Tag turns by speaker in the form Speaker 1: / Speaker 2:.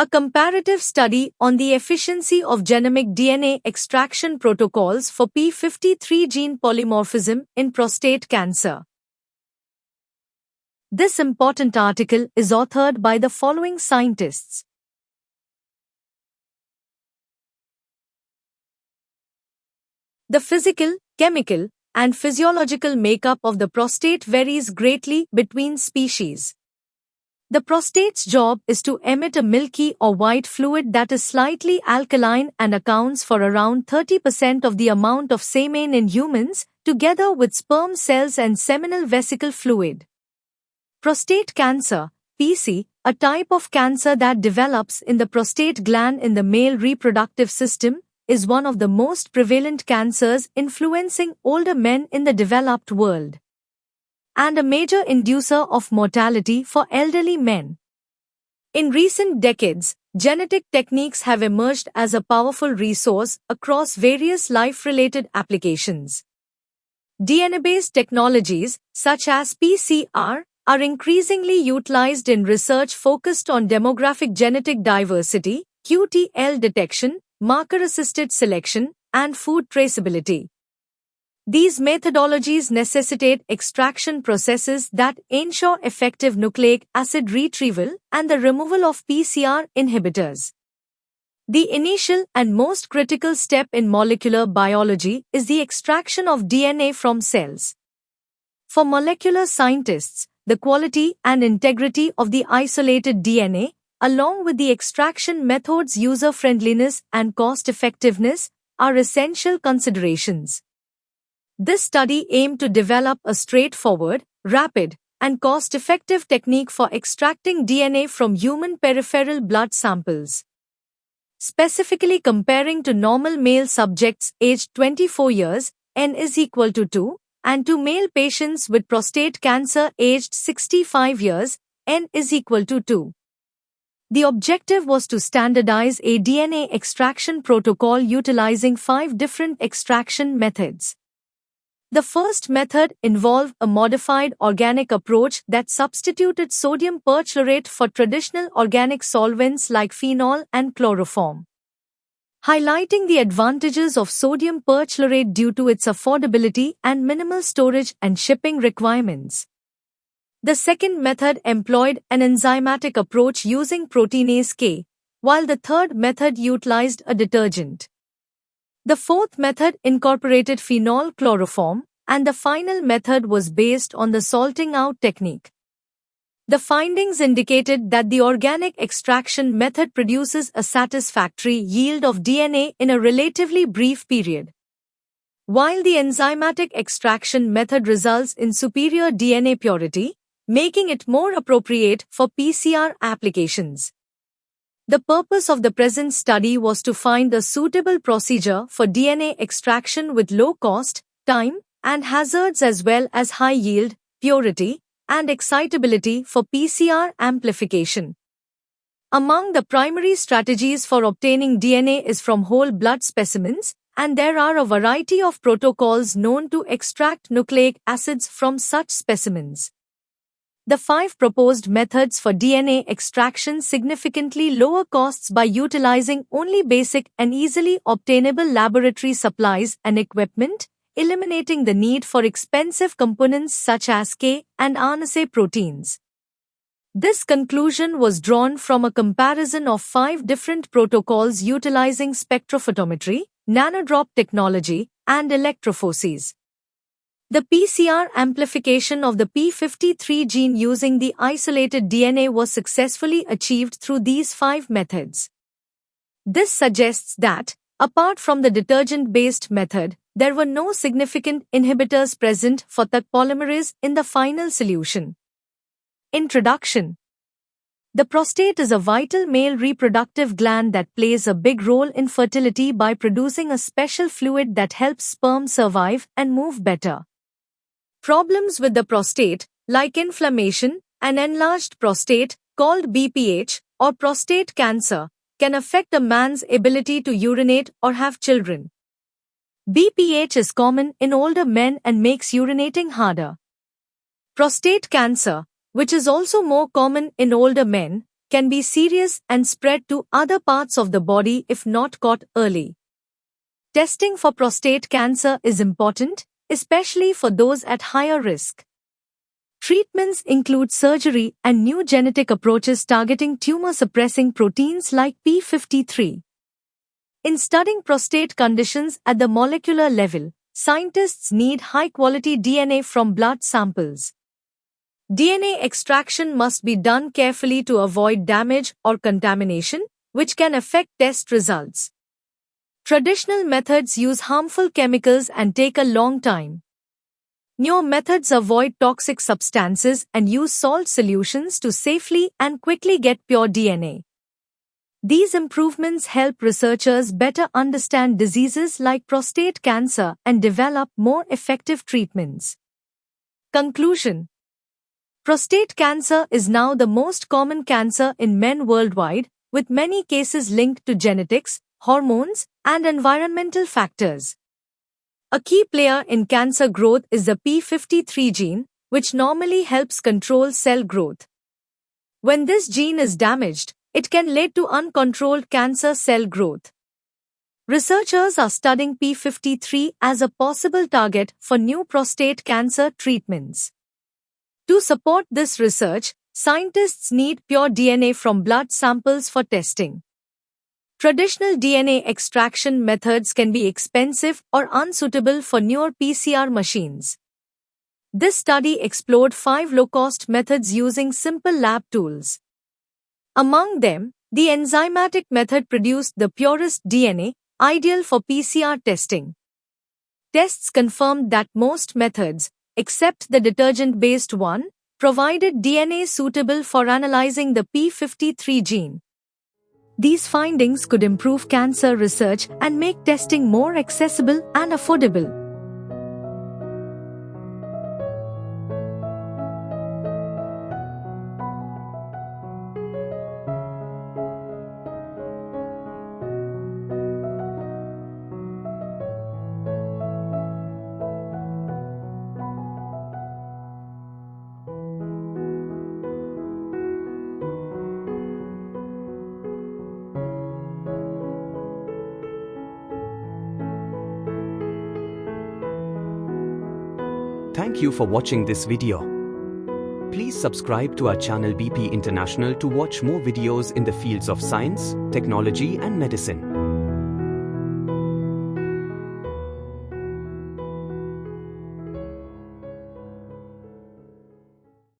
Speaker 1: A comparative study on the efficiency of genomic DNA extraction protocols for p53 gene polymorphism in prostate cancer. This important article is authored by the following scientists. The physical, chemical, and physiological makeup of the prostate varies greatly between species. The prostate's job is to emit a milky or white fluid that is slightly alkaline and accounts for around 30% of the amount of semen in humans, together with sperm cells and seminal vesicle fluid. Prostate cancer, PC, a type of cancer that develops in the prostate gland in the male reproductive system, is one of the most prevalent cancers influencing older men in the developed world, and a major inducer of mortality for elderly men. In recent decades, genetic techniques have emerged as a powerful resource across various life-related applications. DNA-based technologies, such as PCR, are increasingly utilized in research focused on demographic genetic diversity, QTL detection, marker-assisted selection, and food traceability. These methodologies necessitate extraction processes that ensure effective nucleic acid retrieval and the removal of PCR inhibitors. The initial and most critical step in molecular biology is the extraction of DNA from cells. For molecular scientists, the quality and integrity of the isolated DNA, along with the extraction method's user-friendliness and cost-effectiveness, are essential considerations. This study aimed to develop a straightforward, rapid, and cost-effective technique for extracting DNA from human peripheral blood samples. Specifically comparing to normal male subjects aged 24 years, N is equal to 2, and to male patients with prostate cancer aged 65 years, N is equal to 2. The objective was to standardize a DNA extraction protocol utilizing 5 different extraction methods. The first method involved a modified organic approach that substituted sodium perchlorate for traditional organic solvents like phenol and chloroform, highlighting the advantages of sodium perchlorate due to its affordability and minimal storage and shipping requirements. The second method employed an enzymatic approach using proteinase K, while the third method utilized a detergent. The fourth method incorporated phenol chloroform, and the final method was based on the salting out technique. The findings indicated that the organic extraction method produces a satisfactory yield of DNA in a relatively brief period, while the enzymatic extraction method results in superior DNA purity, making it more appropriate for PCR applications. The purpose of the present study was to find a suitable procedure for DNA extraction with low cost, time, and hazards as well as high yield, purity, and excitability for PCR amplification. Among the primary strategies for obtaining DNA is from whole blood specimens, and there are a variety of protocols known to extract nucleic acids from such specimens. The 5 proposed methods for DNA extraction significantly lower costs by utilizing only basic and easily obtainable laboratory supplies and equipment, eliminating the need for expensive components such as K and RNA proteins. This conclusion was drawn from a comparison of 5 different protocols utilizing spectrophotometry, nanodrop technology, and electrophoresis. The PCR amplification of the p53 gene using the isolated DNA was successfully achieved through these 5 methods. This suggests that, apart from the detergent-based method, there were no significant inhibitors present for TAC polymerase in the final solution. Introduction. The prostate is a vital male reproductive gland that plays a big role in fertility by producing a special fluid that helps sperm survive and move better. Problems with the prostate, like inflammation, an enlarged prostate, called BPH, or prostate cancer, can affect a man's ability to urinate or have children. BPH is common in older men and makes urinating harder. Prostate cancer, which is also more common in older men, can be serious and spread to other parts of the body if not caught early. Testing for prostate cancer is important, especially for those at higher risk. Treatments include surgery and new genetic approaches targeting tumor-suppressing proteins like p53. In studying prostate conditions at the molecular level, scientists need high-quality DNA from blood samples. DNA extraction must be done carefully to avoid damage or contamination, which can affect test results. Traditional methods use harmful chemicals and take a long time. Newer methods avoid toxic substances and use salt solutions to safely and quickly get pure DNA. These improvements help researchers better understand diseases like prostate cancer and develop more effective treatments. Conclusion: prostate cancer is now the most common cancer in men worldwide, with many cases linked to genetics, hormones, and environmental factors. A key player in cancer growth is the p53 gene, which normally helps control cell growth. When this gene is damaged, it can lead to uncontrolled cancer cell growth. Researchers are studying p53 as a possible target for new prostate cancer treatments. To support this research, scientists need pure DNA from blood samples for testing. Traditional DNA extraction methods can be expensive or unsuitable for newer PCR machines. This study explored 5 low-cost methods using simple lab tools. Among them, the enzymatic method produced the purest DNA, ideal for PCR testing. Tests confirmed that most methods, except the detergent-based one, provided DNA suitable for analyzing the p53 gene. These findings could improve cancer research and make testing more accessible and affordable.
Speaker 2: Thank you for watching this video. Please subscribe to our channel BP International to watch more videos in the fields of science, technology and medicine.